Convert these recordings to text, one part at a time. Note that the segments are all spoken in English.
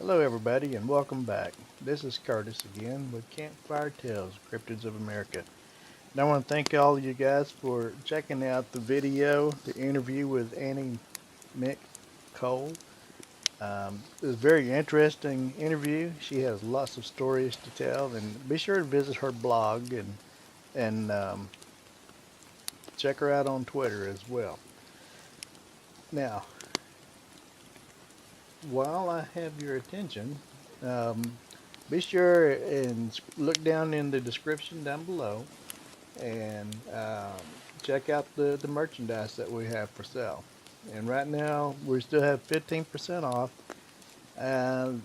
Hello everybody and welcome back. This is Curtis again with Campfire Tales, Cryptids of America. And I want to thank all of you guys for checking out the video, the interview with Annie Mick Cole. It was a very interesting interview. She has lots of stories to tell, and be sure to visit her blog and check her out on Twitter as well. Now, while I have your attention, um, be sure and look down in the description down below and check out the merchandise that we have for sale. And right now we still have 15% off. And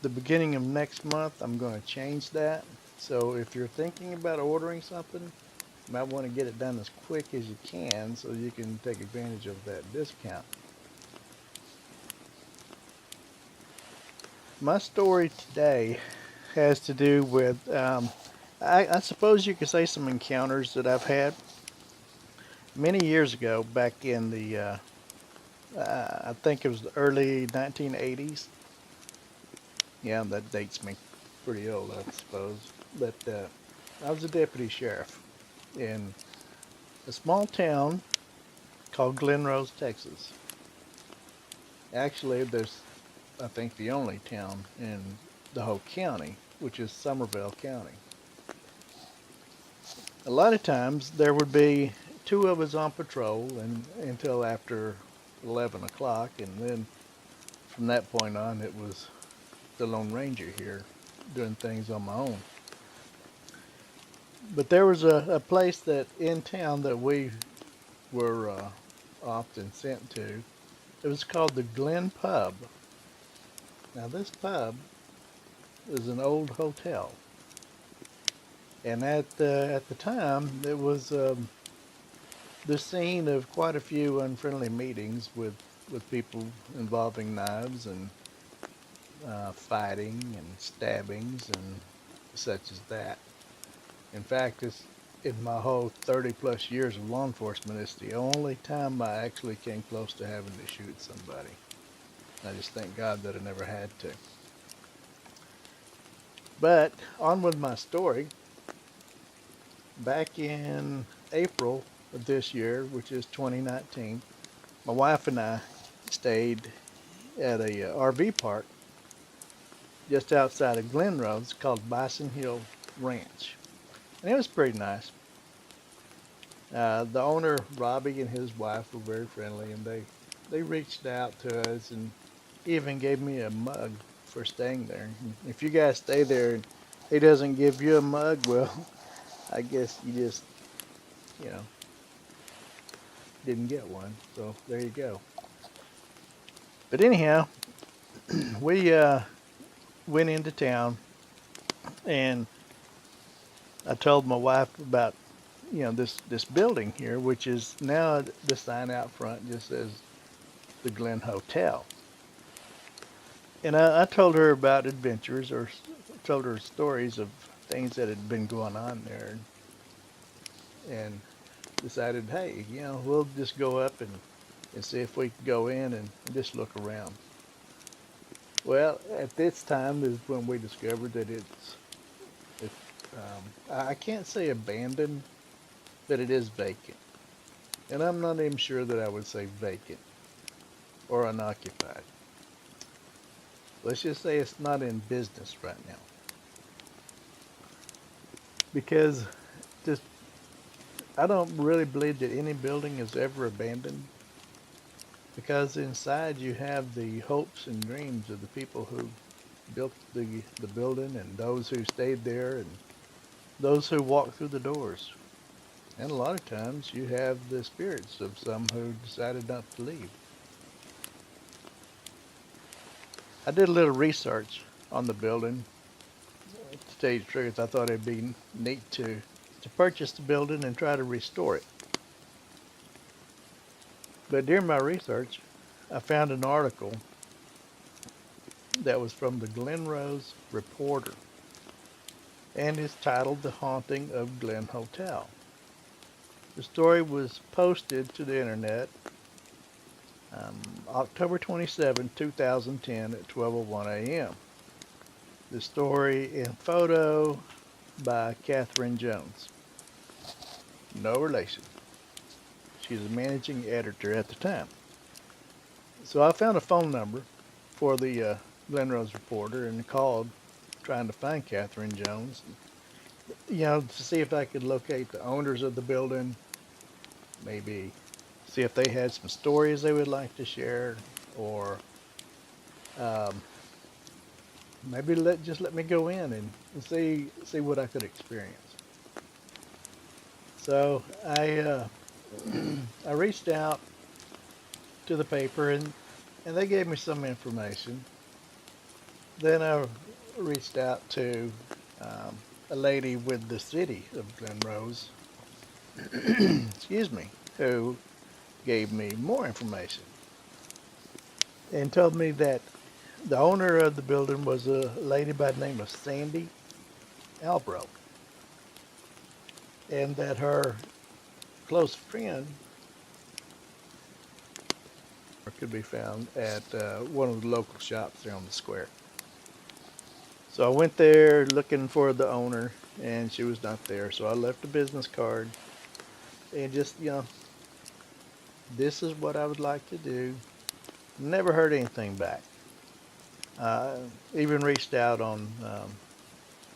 the beginning of next month, I'm going to change that. So if you're thinking about ordering something, you might want to get it done as quick as you can so you can take advantage of that discount. My story today has to do with, I suppose you could say, some encounters that I've had many years ago, back in the, I think it was the early 1980s. Yeah, that dates me pretty old, I suppose. But I was a deputy sheriff in a small town called Glen Rose, Texas. Actually, there's, I think, the only town in the whole county, which is Somervell County. A lot of times there would be two of us on patrol until after 11 o'clock, and then from that point on it was the Lone Ranger here doing things on my own. But there was a place that in town that we were often sent to. It was called the Glen Pub. Now this pub is an old hotel, and at the time it was the scene of quite a few unfriendly meetings with people involving knives and fighting and stabbings and such as that. In fact, it's in my whole 30 plus years of law enforcement, it's the only time I actually came close to having to shoot somebody. I just thank God that I never had to. But on with my story. Back in April of this year, which is 2019, my wife and I stayed at a RV park just outside of Glen Rose called Bison Hill Ranch. And it was pretty nice. The owner, Robbie, and his wife were very friendly, and they reached out to us and even gave me a mug for staying there. If you guys stay there and he doesn't give you a mug, well, I guess you just, you know, didn't get one. So there you go. But anyhow, we went into town, and I told my wife about, this building here, which is now the sign out front just says the Glen Hotel. And I told her about adventures, or told her stories of things that had been going on there, and decided, hey, we'll just go up and see if we can go in and just look around. Well, at this time is when we discovered that it's I can't say abandoned, but it is vacant. And I'm not even sure that I would say vacant or unoccupied. Let's just say it's not in business right now. Because just I don't really believe that any building is ever abandoned, because inside you have the hopes and dreams of the people who built the building, and those who stayed there, and those who walked through the doors. And a lot of times you have the spirits of some who decided not to leave. I did a little research on the building. To tell you the truth, I thought it'd be neat to purchase the building and try to restore it. But during my research, I found an article that was from the Glen Rose Reporter, and it's titled "The Haunting of Glen Hotel." The story was posted to the internet October 27, 2010 at 12:01 a.m. The story and photo by Catherine Jones. No relation. She's a managing editor at the time. So I found a phone number for the Glen Rose reporter and called trying to find Catherine Jones, to see if I could locate the owners of the building, maybe see if they had some stories they would like to share, or um, maybe just let me go in and see what I could experience. So I reached out to the paper and they gave me some information. Then I reached out to um, a lady with the city of Glen Rose, excuse me, who gave me more information and told me that the owner of the building was a lady by the name of Sandy Albro, and that her close friend could be found at one of the local shops there on the square. So I went there looking for the owner, and she was not there. So I left a business card and just, this is what I would like to do. Never heard anything back. Even reached out on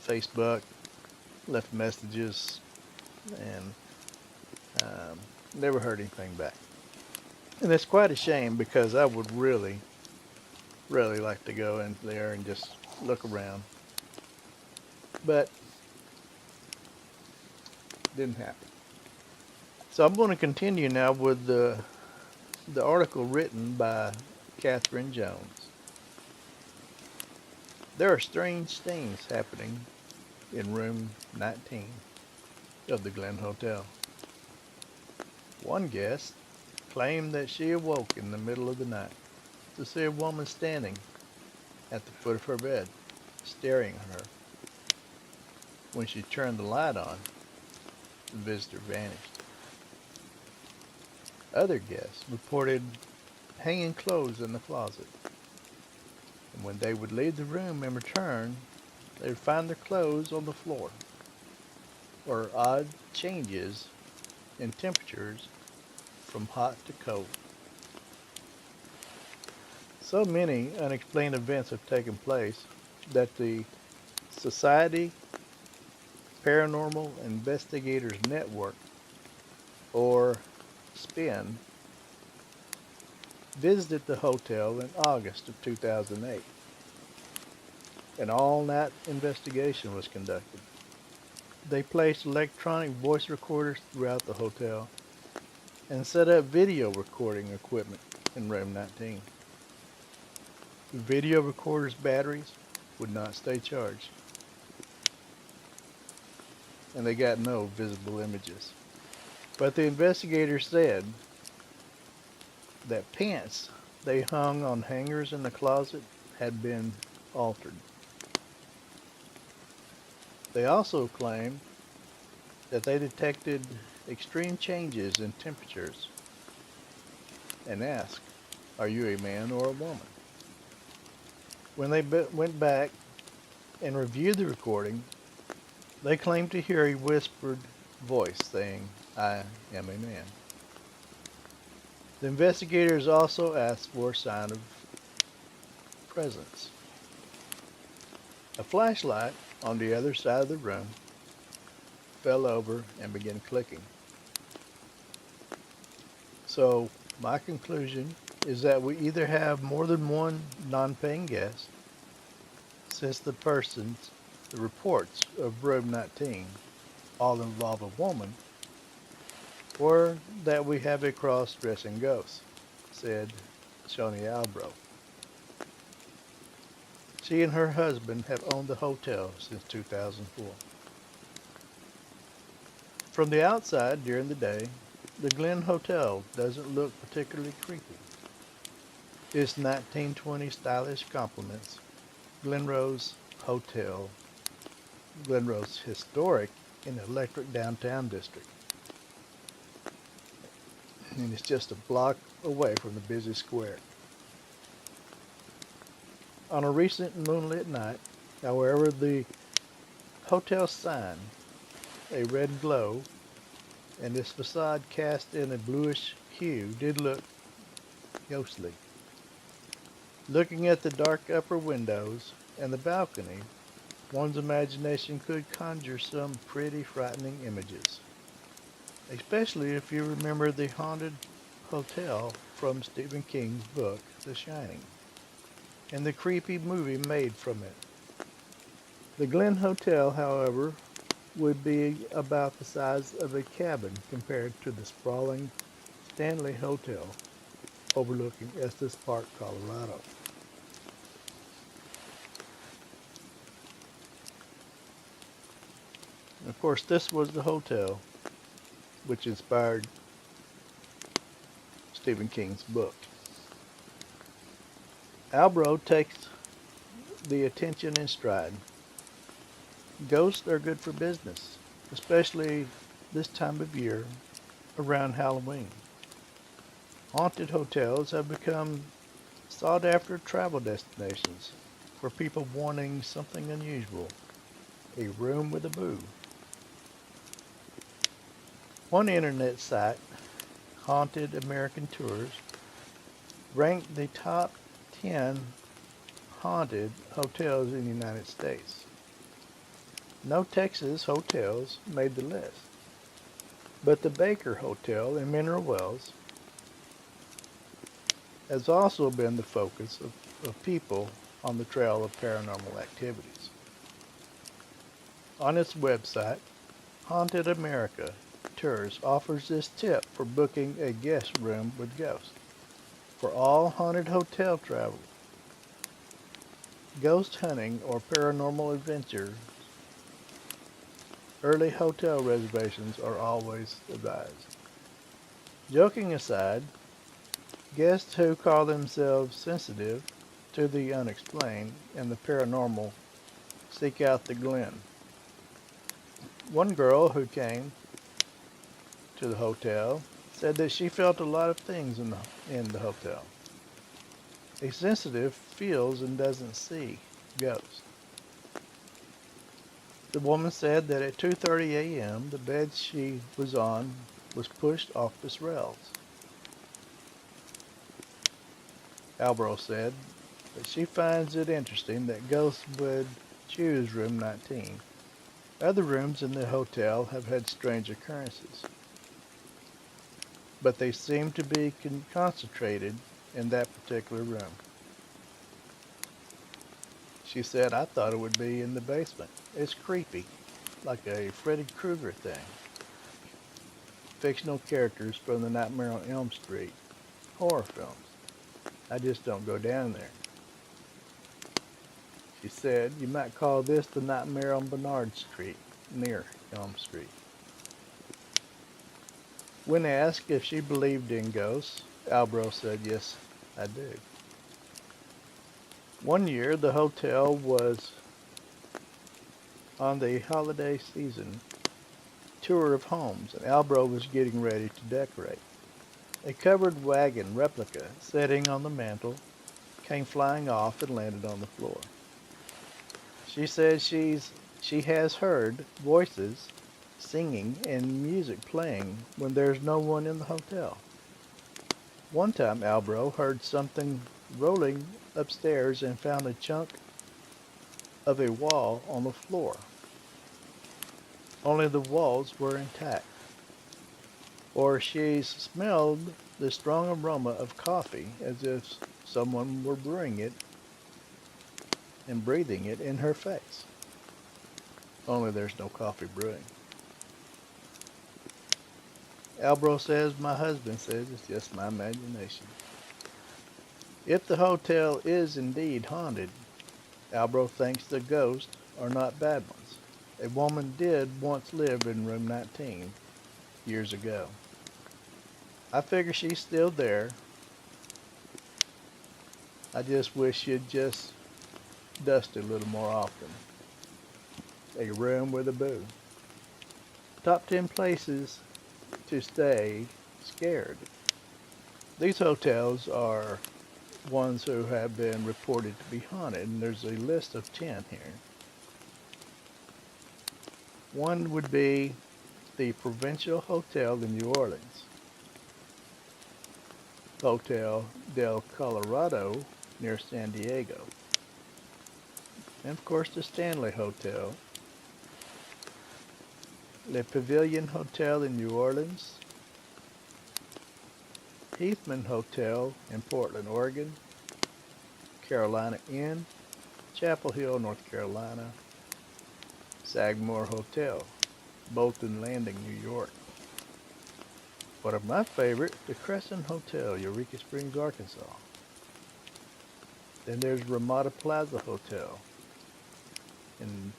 Facebook, left messages, and never heard anything back. And it's quite a shame because I would really, really like to go in there and just look around. But didn't happen. So I'm going to continue now with the article written by Catherine Jones. There are strange things happening in room 19 of the Glen Hotel. One guest claimed that she awoke in the middle of the night to see a woman standing at the foot of her bed, staring at her. When she turned the light on, the visitor vanished. Other guests reported hanging clothes in the closet, and when they would leave the room and return, they would find their clothes on the floor, or odd changes in temperatures from hot to cold. So many unexplained events have taken place that the Society Paranormal Investigators Network, or SPIN, visited the hotel in August of 2008. An all-night investigation was conducted. They placed electronic voice recorders throughout the hotel and set up video recording equipment in room 19. The video recorder's batteries would not stay charged, and they got no visible images. But the investigators said that pants they hung on hangers in the closet had been altered. They also claimed that they detected extreme changes in temperatures and asked, "Are you a man or a woman?" When they went back and reviewed the recording, they claimed to hear a whispered voice saying, "I am a man." The investigators also asked for a sign of presence. A flashlight on the other side of the room fell over and began clicking. So my conclusion is that we either have more than one non-paying guest, since the reports of room 19 all involve a woman, or that we have a cross-dressing ghost, said Shoni Albro. She and her husband have owned the hotel since 2004. From the outside during the day, the Glen Hotel doesn't look particularly creepy. Its 1920 stylish complements Glen Rose Hotel, Glen Rose historic and electric downtown district. And it's just a block away from the busy square. On a recent moonlit night However, the hotel sign, a red glow, and its facade cast in a bluish hue did look ghostly. Looking at the dark upper windows and the balcony, one's imagination could conjure some pretty frightening images, especially if you remember the haunted hotel from Stephen King's book, The Shining, and the creepy movie made from it. The Glen Hotel, however, would be about the size of a cabin compared to the sprawling Stanley Hotel overlooking Estes Park, Colorado. And of course, this was the hotel which inspired Stephen King's book. Albro takes the attention in stride. Ghosts are good for business, especially this time of year around Halloween. Haunted hotels have become sought after travel destinations for people wanting something unusual, a room with a boo. One internet site, Haunted American Tours, ranked the top 10 haunted hotels in the United States. No Texas hotels made the list, but the Baker Hotel in Mineral Wells has also been the focus of people on the trail of paranormal activities. On its website, Haunted America Tours offers this tip for booking a guest room with ghosts. For all haunted hotel travel, ghost hunting, or paranormal adventures, early hotel reservations are always advised. Joking aside, guests who call themselves sensitive to the unexplained and the paranormal seek out the Glen. One girl who came to the hotel said that she felt a lot of things in the hotel. A sensitive feels and doesn't see ghosts. The woman said that at 2:30 a.m. the bed she was on was pushed off its rails. Albro said that she finds it interesting that ghosts would choose room 19. Other rooms in the hotel have had strange occurrences, but they seem to be concentrated in that particular room. She said, "I thought it would be in the basement. It's creepy, like a Freddy Krueger thing. Fictional characters from the Nightmare on Elm Street horror films. I just don't go down there." She said, "You might call this the Nightmare on Bernard Street, near Elm Street." When asked if she believed in ghosts, Albro said, "Yes, I do." One year, the hotel was on the holiday season tour of homes, and Albro was getting ready to decorate. A covered wagon replica sitting on the mantel came flying off and landed on the floor. She says she has heard voices singing and music playing when there's no one in the hotel. One time Albro heard something rolling upstairs and found a chunk of a wall on the floor. Only the walls were intact. Or she smelled the strong aroma of coffee as if someone were brewing it and breathing it in her face. Only there's no coffee brewing. Albro says, "My husband says it's just my imagination." If the hotel is indeed haunted, Albro thinks the ghosts are not bad ones. A woman did once live in room 19 years ago. I figure she's still there. I just wish she'd just dust a little more often. A room with a boo. Top 10 places to stay scared. These hotels are ones who have been reported to be haunted, and there's a list of 10 here. One would be the Provincial Hotel in New Orleans, Hotel del Colorado near San Diego, and of course the Stanley Hotel, Le Pavilion Hotel in New Orleans, Heathman Hotel in Portland, Oregon, Carolina Inn, Chapel Hill, North Carolina, Sagamore Hotel, Bolton Landing, New York. One of my favorite, the Crescent Hotel, Eureka Springs, Arkansas. Then there's Ramada Plaza Hotel in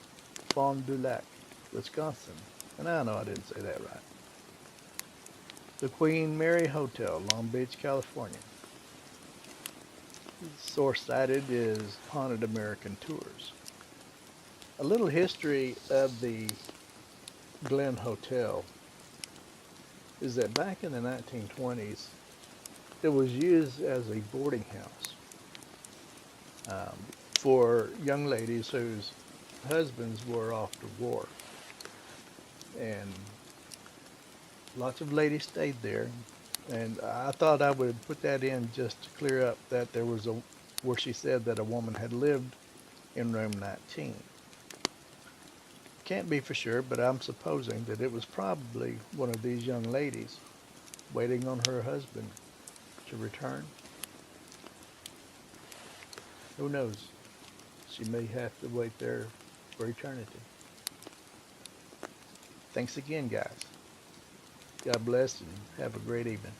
Fond du Lac, Wisconsin. And I know I didn't say that right. The Queen Mary Hotel, Long Beach, California. Source cited is Haunted American Tours. A little history of the Glen Hotel is that back in the 1920s, it was used as a boarding house for young ladies whose husbands were off to war. And lots of ladies stayed there. And I thought I would put that in just to clear up that there was where she said that a woman had lived in room 19. Can't be for sure, but I'm supposing that it was probably one of these young ladies waiting on her husband to return. Who knows? She may have to wait there for eternity. Thanks again, guys. God bless and have a great evening.